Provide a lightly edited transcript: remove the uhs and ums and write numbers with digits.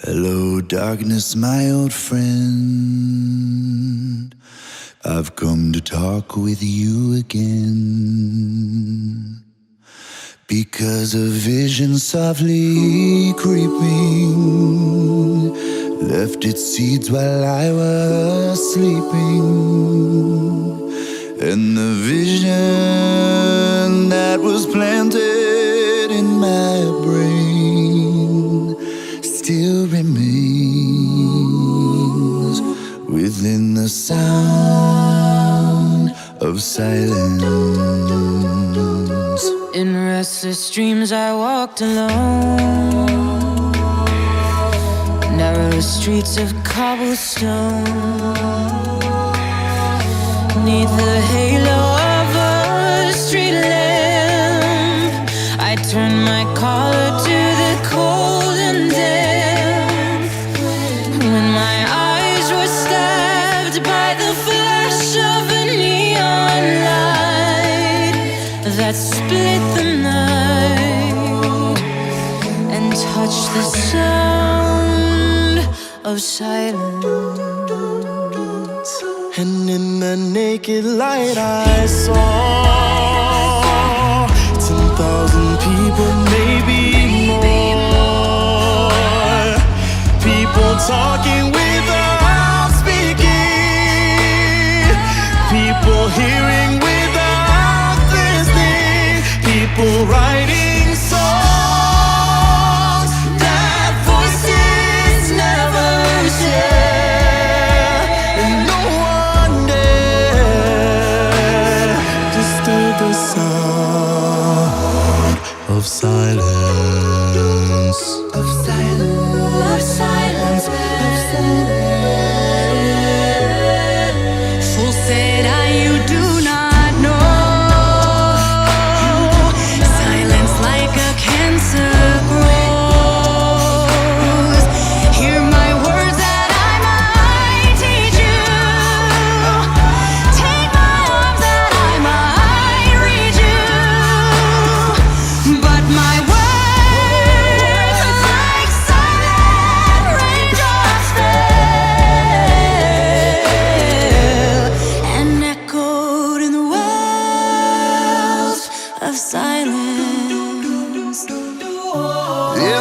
Hello, darkness, my old friend. I've come to talk with you again. Because a vision softly creeping left its seeds while I was sleeping. And the vision that was planted in my brain still remains within the sound of silence. In restless dreams I walked alone, narrow streets of cobblestone. Neath the halo of a street lamp, I turned my collar to the cold and damp. When my eyes were stabbed by the flash of a neon light that split the night and touched the sound of silence. And in the naked light I saw 10,000 people, maybe more. People talking without speaking, people hearing without listening, people writing songs that voices never share. And no one dared disturb the sound of silence. Of silence, Of silence, of silence. Fool said I, you do not know. Silence like a cancer grows. Hear my words that I might teach you. Take my arms that I might reach you. But my words like silent raindrops fell and echoed in the wells of silence. Yeah,